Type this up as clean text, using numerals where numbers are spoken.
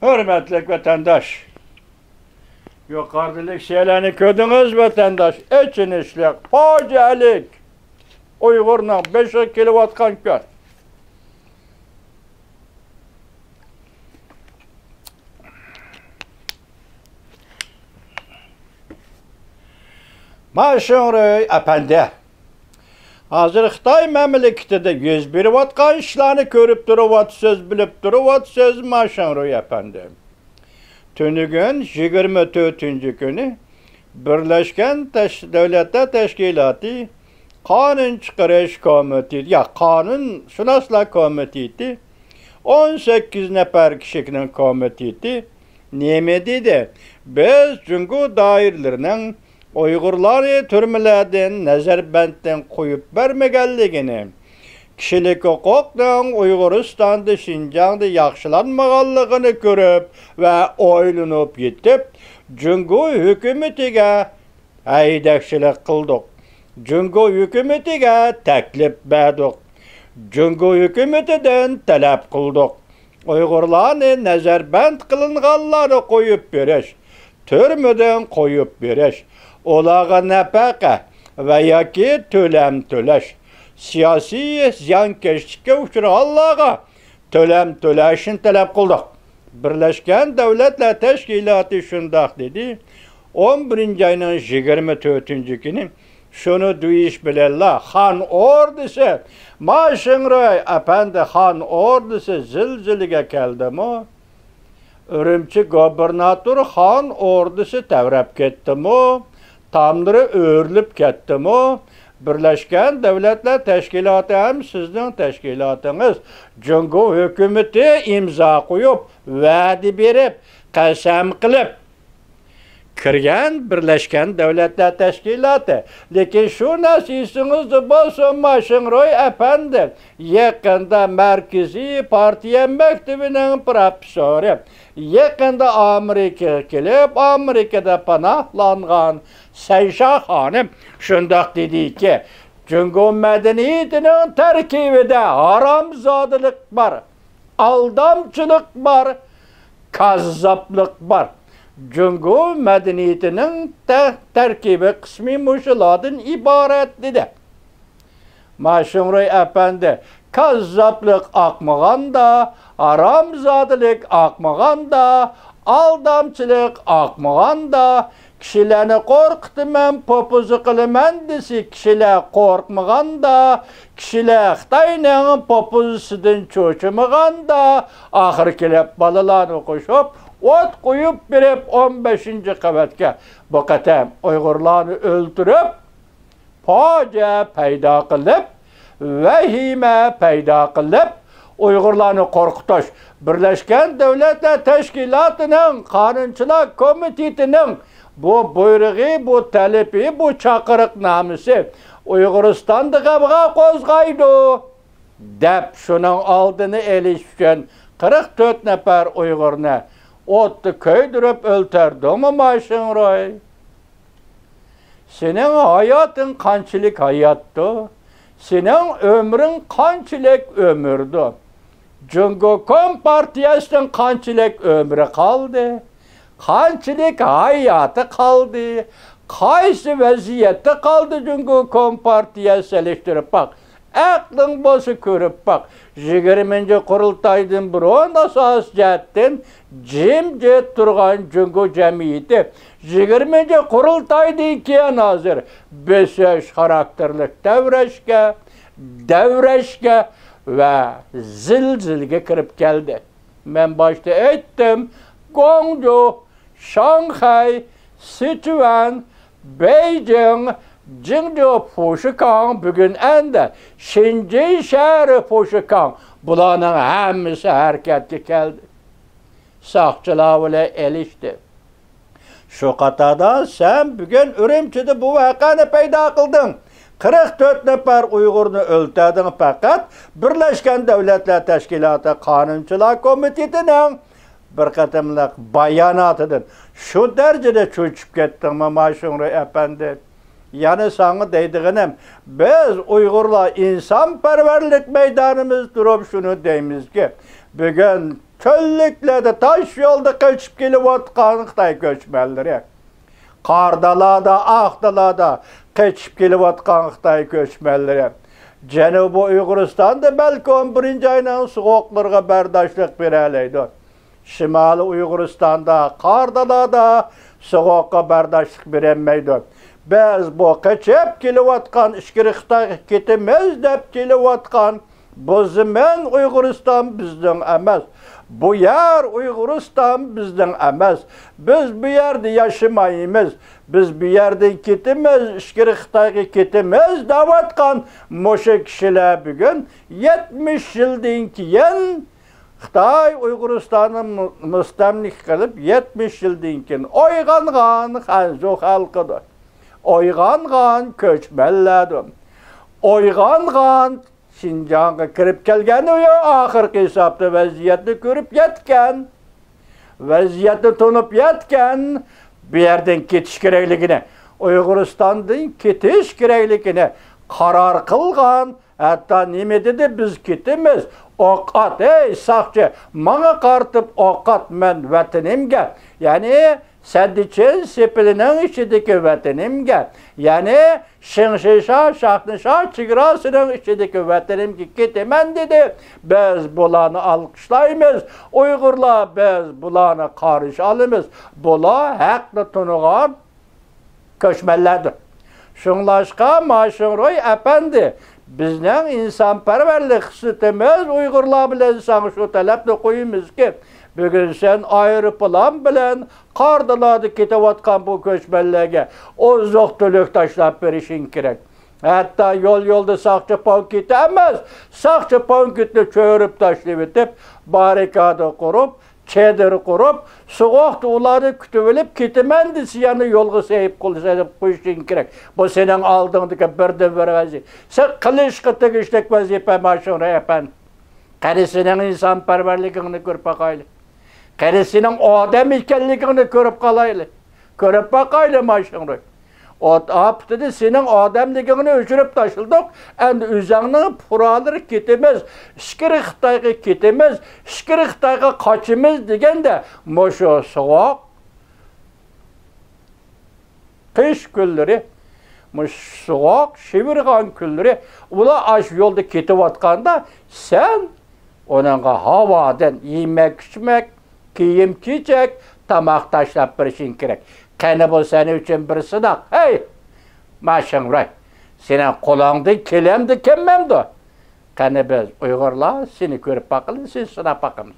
Hürmetli vatandaş, yukarıdaki şeylerini gördünüz vatandaş, içinişlik, facialik, Uygur'la 5 kilowatt kan gör. Maşınrıy efendi, hazır Xitay memleketinde 101 vatkan işlerini görüp duruvatsız, bilip duruvatsız Maşınrıy efendi. Tünügün 24. günü Birleşken Devletler Teşkilatı Kanun Çıkarış Komitesi, Kanun Şunaslar Komitesi 18 nefer kişinin komitesi nemedi de biz Cungu dairlerinin Uygurları türmelerden, Nazarbent'ten koyup vermegenligini, kişilik hukukdan Uyguristan'da, Şinjan'da yaxşılanmağanlığını görüp ve oylanıp yetip, Cungu hükümetiga haydakçılık kıldık. Cungu hükümetiga teklif verdik. Cungu hükümetinden talep kıldık. Uygurlarını Nazarbent kılınganları koyup beriş, türmeden koyup beriş, olağa nafaka veya ki tölem töleş, siyasi ziyankeşlikке uçurağanlığa tölem töleşin talep kıldık. Birleşken Devletler Teşkilatı şundak dedi, 11. ayının 24. günü şunu duyiş bilerler, Han ordusu, Maşınrıy efendi Han ordusu zilzilige geldi mi? Ürümçi gobernatör Han ordusu tevrep gitti mi? Tamları örülüp gitti mi? Birleşken Devletler Teşkilatı hem sizin teşkilatınız Cungu hükümeti imza koyup, vaadi berip, kasam kılıp kirgen Birleşken Devletler Teşkilatı. Lekin şu nasisinizde bolsun Maşınrıy efendi, yakında Merkezi Partiya Mektebi'nin profesörü, yakında Amerika'ya gelip, Amerika'da panahlangan Seyşah Hanım şundak dedi ki, Cungu medeniyetinin terkibinde haramzadılık var, aldamçılık var, kazzaplık var. Cungu medeniyetinin terkibi kısmi muşuladın ibaret dedi. Maşınrıy efendi, kazzaplık akmağan da, haramzadılık akmağan da, aldamçılık akmağan da, kişilerini korktumen, popuzu kılımen desi, kişiler korkmağan da, kişiler Xitay'nın popuzusidin çoğuşmağan da, ahir kelep balalarını koşup, ot koyup berip 15. kavatga bu katam Uygurlarını öldürüp, facia payda kılıp, vahime payda kılıp, Uygurlarını korkutuş, Birleşken Devletler Teşkilatı'nın, Kanunçular Komitesi'nin bu buyruğu, bu talebi, bu çakırık namısı Uyguristan'da kabığa kozgaydı. Dep şunun aldığını elişken 44 nefer Uygur'na ottu köydürüp öldürdü mü Maşınrıy? Senin hayatın kançılık hayattı. Senin ömrün kançılık ömürdü. Cungu Kompartiyası'nın kançılık ömrü kaldı. Kançılık hayatı kaldı. Kaysi vaziyette kaldı Cungu Kompartiyası eleştirip bak. Aklın bozu körüp bak. 20. kurultaydan burun asas cəhətdən cimcet durğan Cungu cemiyeti 20. kurultaydan keyin hazır 5 karakterlik devreşke ve zilzilge kirip geldi. Ben başta ettim, Guangzhou, Şanghay, Sichuan, Beijing, Jingzhou, Fuşikang, bugün ende Şinci şehri Fuşikang, bulanın hemisi hareketli geldi. Saqçılar ile elişti. Şu qatada sen bugün Ürümçi'de bu vakanı peyda kıldın. 44 nefer Uygur'unu öldürdün fakat Birleşken Devletler Teşkilatı Kanunçular Komitesi'nin bir katımlık bayanatıdır. Şu derecede çöçüp gittin mi Maşınrıy efendi? Yani sana deydiğim, biz Uygurlar insanperverlik meydanımız durup şunu deyimiz ki, bugün çöllüklerde taş yolda kaçıp gelip atkan Xitay köçmenleri. Qardalada, Aqdalada kaçıp gelip atkan Xitay köçmenleri. Cenubi Uyg'uristonda belki 11 ayının soğuklarga bardaşlık bereleydi. Şimali Uyg'uristonda, Qardalada soğukka bardaşlık beremeydi. Biz bu kaçıp gelip atkan işkiri Xitay ketimiz dep gelip atkan bu zaman Uyg'uriston bizden emas. Bu yer Uyg'uriston bizden emas. Biz bu yerde yaşamayımız. Biz bu yerden ketimiz, işkiri Xitayga ketimiz davatkan moşa kişiler bugün 70 yıldan keyin Xitay Uyg'uristonni mustamlik qilib 70 yıldan keyin oyg'ongan Hanzhou xalqidir. Oyg'ongan ko'chmanlardir. Oyg'ongan Şinjan'a kirip kelgen o ya ahirki hesapta vaziyetini görüp yetken, vaziyetini tonup yetken bir yerden ketiş kerekligini, Uyg'uristondan ketiş kerekligini karar kılgan, hatta nime dedi biz ketimiz, oqat ey saqchi, mağa qartıp oqat men vatanimga, yani Sadiçin sepilinin içindeki vatanimga, yani Şinşişa, Şahnişa çigrasının içindeki vatanimga ketemen dedi. Biz bulanı alkışlayımız, Uygurlar biz bulanı karış alımız. Bula haklı tunuğan köçmellerdir. Şunlaşka Maşınroy efendi, bizden insanperverlik sütümüz Uygurlar bilen sana şu talepni koyumuz ki, bugün sen ayrı plan bilen Qardalada ketevatkan bu köçmellerge o zoqtuluk taşlap verişin kerek. Hatta yolda saqçı pankit emez, saqçı pankitni çöğürüp taşlayıp etip, barikada kurup, çedir kurup, soğukta uları kütüvelip ketemendi siyanı yolga seyip koyuşun kerek. Bu senin aldığındaki birden vergezi. Sen kılıç kıtık işlek vazife Maşınroy yapan. Karısının insanperverliğini görüp bakaylı. Karısının adam ilkelliğini görüp kalaylı. Görüp bakaylı Maşınroy. O aptede senin adamlığını öçürüp taşıldık. Endi üzerine puraları ketimiz. İşkiri Xitayga ketimiz. İşkiri Xitayga kaçımız degen de moşu soğuk. Kış günleri. Soğuk, şivirgan günleri. Ula aş yolda ketivatkanda sen onunla havadan yemek içmek, kiyim kiyecek, tamak taşlap birişin kerek. Kani bu senin için bir sınak. Hey! Maşınroy, senin kulağında kelemdi kemmemdi. Kani biz Uygurlar seni görüp bakılın, sen sınap bakımız.